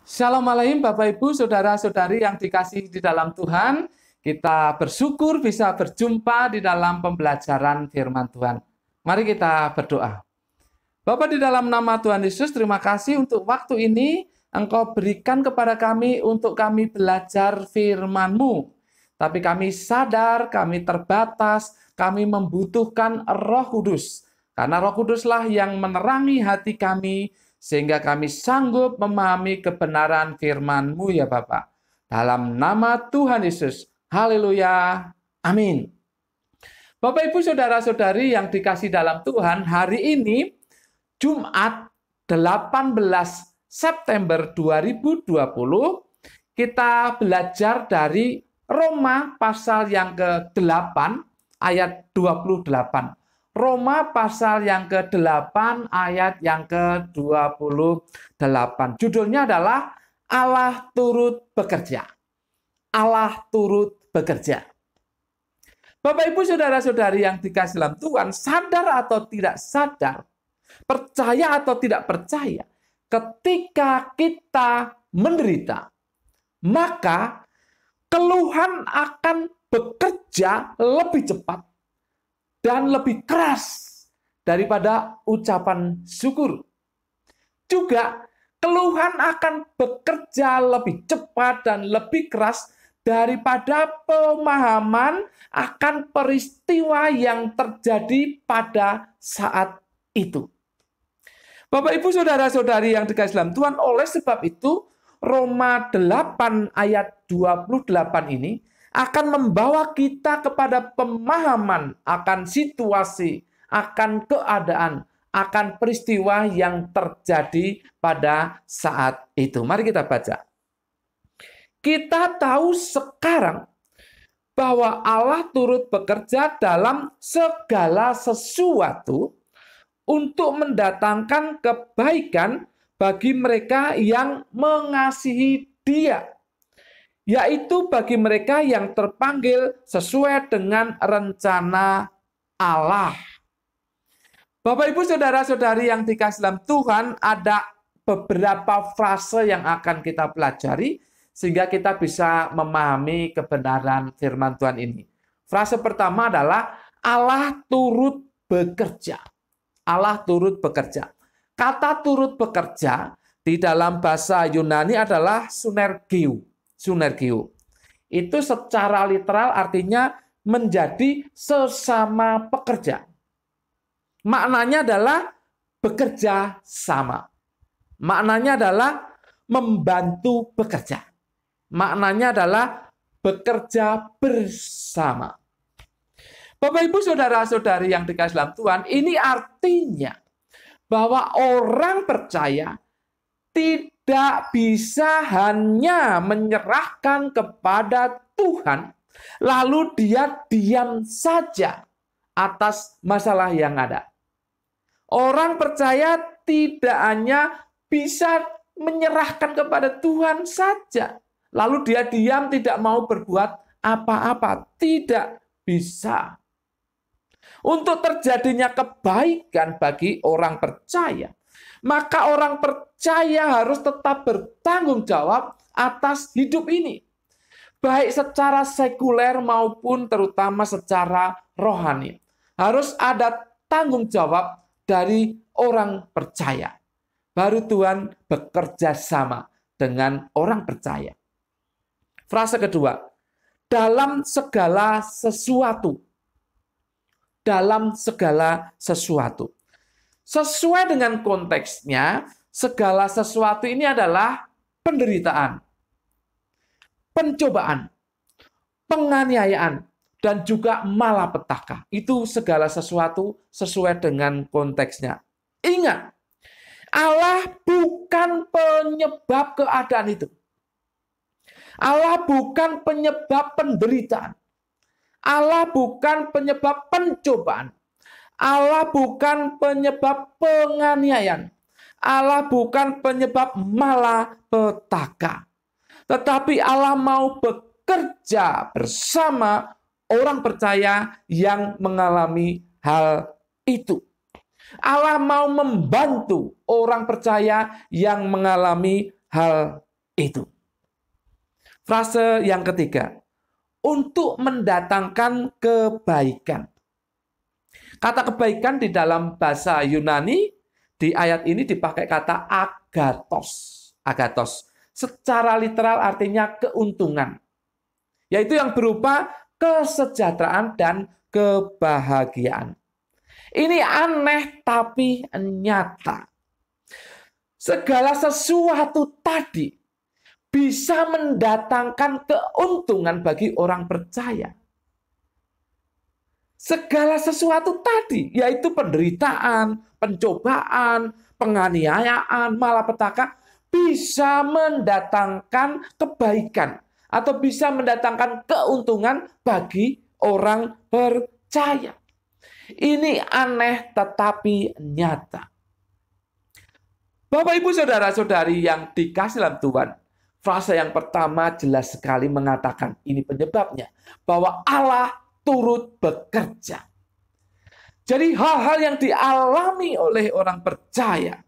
Shalom alaikum Bapak Ibu, Saudara-saudari yang dikasihi di dalam Tuhan. Kita bersyukur bisa berjumpa di dalam pembelajaran firman Tuhan. Mari kita berdoa. Bapa, di dalam nama Tuhan Yesus, terima kasih untuk waktu ini Engkau berikan kepada kami untuk kami belajar firman-Mu. Tapi kami sadar, kami terbatas, kami membutuhkan Roh Kudus. Karena Roh Kuduslah yang menerangi hati kami, sehingga kami sanggup memahami kebenaran firman-Mu ya Bapak. Dalam nama Tuhan Yesus, haleluya, amin. Bapak Ibu Saudara-saudari yang dikasih dalam Tuhan, hari ini Jumat 18 September 2020, kita belajar dari Roma pasal yang ke-8 ayat 28. Roma pasal yang ke-8 ayat yang ke-28. Judulnya adalah Allah turut bekerja. Allah turut bekerja. Bapak Ibu Saudara-saudari yang dikasihi dalam Tuhan, sadar atau tidak sadar, percaya atau tidak percaya, ketika kita menderita, maka keluhan akan bekerja lebih cepat dan lebih keras daripada ucapan syukur. Juga keluhan akan bekerja lebih cepat dan lebih keras daripada pemahaman akan peristiwa yang terjadi pada saat itu. Bapak Ibu Saudara-saudari yang dikasihi dalam Tuhan, oleh sebab itu Roma 8 ayat 28 ini akan membawa kita kepada pemahaman akan situasi, akan keadaan, akan peristiwa yang terjadi pada saat itu. Mari kita baca. Kita tahu sekarang bahwa Allah turut bekerja dalam segala sesuatu untuk mendatangkan kebaikan bagi mereka yang mengasihi Dia, yaitu bagi mereka yang terpanggil sesuai dengan rencana Allah. Bapak Ibu Saudara-saudari yang dikasihi dalam Tuhan, ada beberapa frase yang akan kita pelajari sehingga kita bisa memahami kebenaran firman Tuhan ini. Frase pertama adalah Allah turut bekerja. Allah turut bekerja. Kata turut bekerja di dalam bahasa Yunani adalah sunergio. Sunergio. Itu secara literal artinya menjadi sesama pekerja. Maknanya adalah bekerja sama. Maknanya adalah membantu bekerja. Maknanya adalah bekerja bersama. Bapak Ibu Saudara-saudari yang dikasihi dalam Tuhan, ini artinya bahwa orang percaya tidak bisa hanya menyerahkan kepada Tuhan, lalu dia diam saja atas masalah yang ada. Orang percaya tidak hanya bisa menyerahkan kepada Tuhan saja, lalu dia diam tidak mau berbuat apa-apa. Tidak bisa. Untuk terjadinya kebaikan bagi orang percaya, maka orang percaya harus tetap bertanggung jawab atas hidup ini. Baik secara sekuler maupun terutama secara rohani. Harus ada tanggung jawab dari orang percaya. Baru Tuhan bekerja sama dengan orang percaya. Frase kedua, dalam segala sesuatu. Dalam segala sesuatu. Sesuai dengan konteksnya, segala sesuatu ini adalah penderitaan, pencobaan, penganiayaan, dan juga malapetaka. Itu segala sesuatu sesuai dengan konteksnya. Ingat, Allah bukan penyebab keadaan itu. Allah bukan penyebab penderitaan. Allah bukan penyebab pencobaan. Allah bukan penyebab penganiayaan. Allah bukan penyebab malapetaka. Tetapi Allah mau bekerja bersama orang percaya yang mengalami hal itu. Allah mau membantu orang percaya yang mengalami hal itu. Frase yang ketiga, untuk mendatangkan kebaikan. Kata kebaikan di dalam bahasa Yunani di ayat ini dipakai kata agathos. Agathos. Secara literal artinya keuntungan. Yaitu yang berupa kesejahteraan dan kebahagiaan. Ini aneh tapi nyata. Segala sesuatu tadi bisa mendatangkan keuntungan bagi orang percaya. Segala sesuatu tadi, yaitu penderitaan, pencobaan, penganiayaan, malapetaka, bisa mendatangkan kebaikan atau bisa mendatangkan keuntungan bagi orang percaya. Ini aneh tetapi nyata. Bapak, Ibu, Saudara-saudari yang dikasih dalam Tuhan, frase yang pertama jelas sekali mengatakan ini penyebabnya, bahwa Allah turut bekerja. Jadi hal-hal yang dialami oleh orang percaya,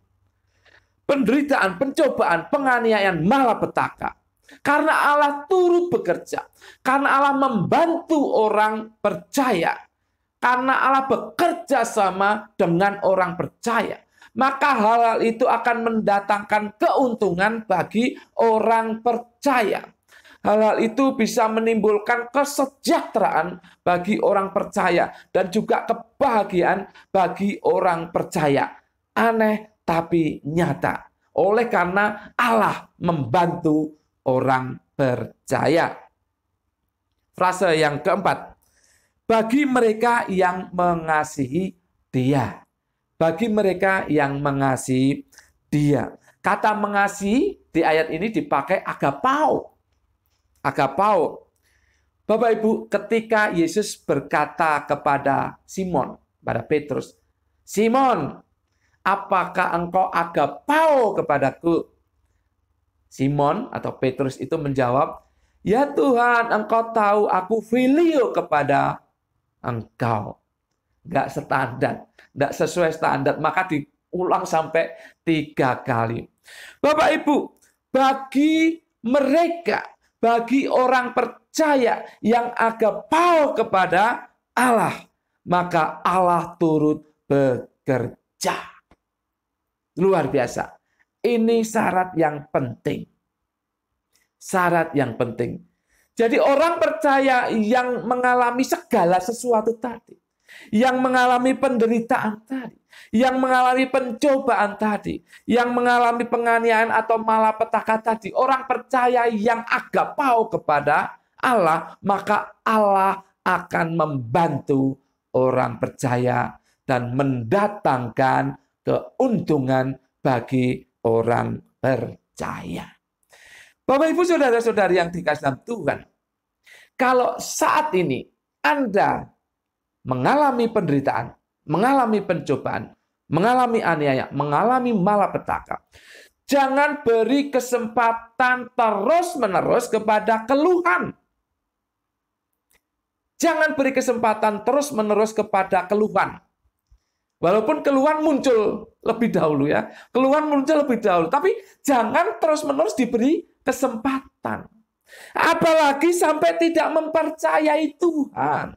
penderitaan, pencobaan, penganiayaan, malapetaka, karena Allah turut bekerja, karena Allah membantu orang percaya, karena Allah bekerja sama dengan orang percaya, maka hal-hal itu akan mendatangkan keuntungan bagi orang percaya. Hal-hal itu bisa menimbulkan kesejahteraan bagi orang percaya dan juga kebahagiaan bagi orang percaya. Aneh tapi nyata. Oleh karena Allah membantu orang percaya. Frase yang keempat. Bagi mereka yang mengasihi Dia. Bagi mereka yang mengasihi Dia. Kata mengasihi di ayat ini dipakai agapao. Agapao. Bapak Ibu, ketika Yesus berkata kepada Simon, pada Petrus, Simon, apakah engkau agapao kepadaku? Simon atau Petrus itu menjawab, ya Tuhan, engkau tahu aku filio kepada engkau. Nggak standar, nggak sesuai standar, maka diulang sampai 3 kali. Bapak Ibu, bagi mereka, bagi orang percaya yang agapao kepada Allah, maka Allah turut bekerja. Luar biasa. Ini syarat yang penting. Syarat yang penting. Jadi orang percaya yang mengalami segala sesuatu tadi, yang mengalami penderitaan tadi, yang mengalami pencobaan tadi, yang mengalami penganiayaan atau malapetaka tadi, orang percaya yang agapao kepada Allah, maka Allah akan membantu orang percaya dan mendatangkan keuntungan bagi orang percaya. Bapak, Ibu, Saudara-saudari yang dikasihi dalam Tuhan, kalau saat ini Anda mengalami penderitaan, mengalami pencobaan, mengalami aniaya, mengalami malapetaka, jangan beri kesempatan terus-menerus kepada keluhan. Jangan beri kesempatan terus-menerus kepada keluhan. Walaupun keluhan muncul lebih dahulu ya, keluhan muncul lebih dahulu, tapi jangan terus-menerus diberi kesempatan. Apalagi sampai tidak mempercayai Tuhan.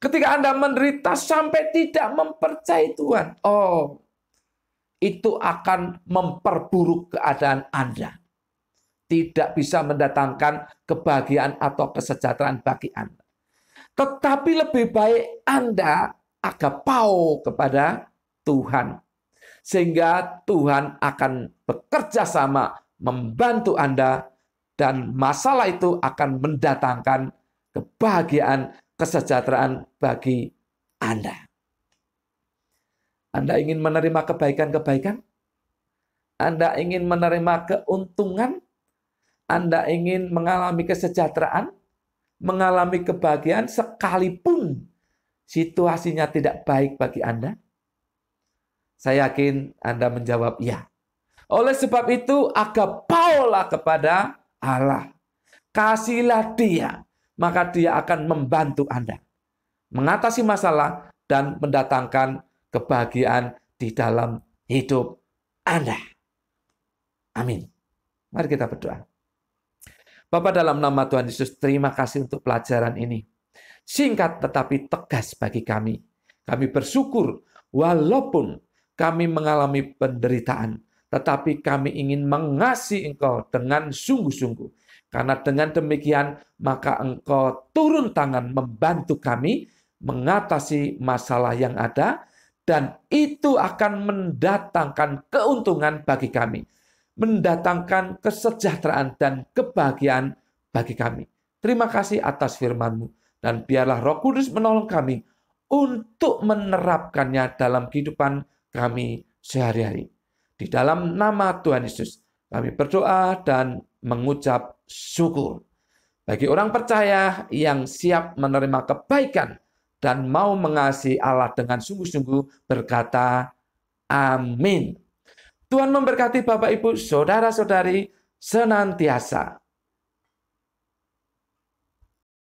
Ketika Anda menderita sampai tidak mempercayai Tuhan, oh, itu akan memperburuk keadaan Anda. Tidak bisa mendatangkan kebahagiaan atau kesejahteraan bagi Anda. Tetapi lebih baik Anda agapao kepada Tuhan. Sehingga Tuhan akan bekerja sama membantu Anda dan masalah itu akan mendatangkan kebahagiaan, kesejahteraan bagi Anda. Anda ingin menerima kebaikan-kebaikan? Anda ingin menerima keuntungan? Anda ingin mengalami kesejahteraan? Mengalami kebahagiaan sekalipun situasinya tidak baik bagi Anda? Saya yakin Anda menjawab ya. Oleh sebab itu, agapaolah kepada Allah. Kasihlah Dia, maka Dia akan membantu Anda mengatasi masalah dan mendatangkan kebahagiaan di dalam hidup Anda. Amin. Mari kita berdoa. Bapa, dalam nama Tuhan Yesus, terima kasih untuk pelajaran ini. Singkat tetapi tegas bagi kami. Kami bersyukur walaupun kami mengalami penderitaan, tetapi kami ingin mengasihi Engkau dengan sungguh-sungguh. Karena dengan demikian, maka Engkau turun tangan membantu kami mengatasi masalah yang ada, dan itu akan mendatangkan keuntungan bagi kami, mendatangkan kesejahteraan dan kebahagiaan bagi kami. Terima kasih atas firman-Mu, dan biarlah Roh Kudus menolong kami untuk menerapkannya dalam kehidupan kami sehari-hari. Di dalam nama Tuhan Yesus, kami berdoa dan mengucap syukur. Bagi orang percaya yang siap menerima kebaikan dan mau mengasihi Allah dengan sungguh-sungguh, berkata, amin. Tuhan memberkati Bapak, Ibu, saudara-saudari senantiasa.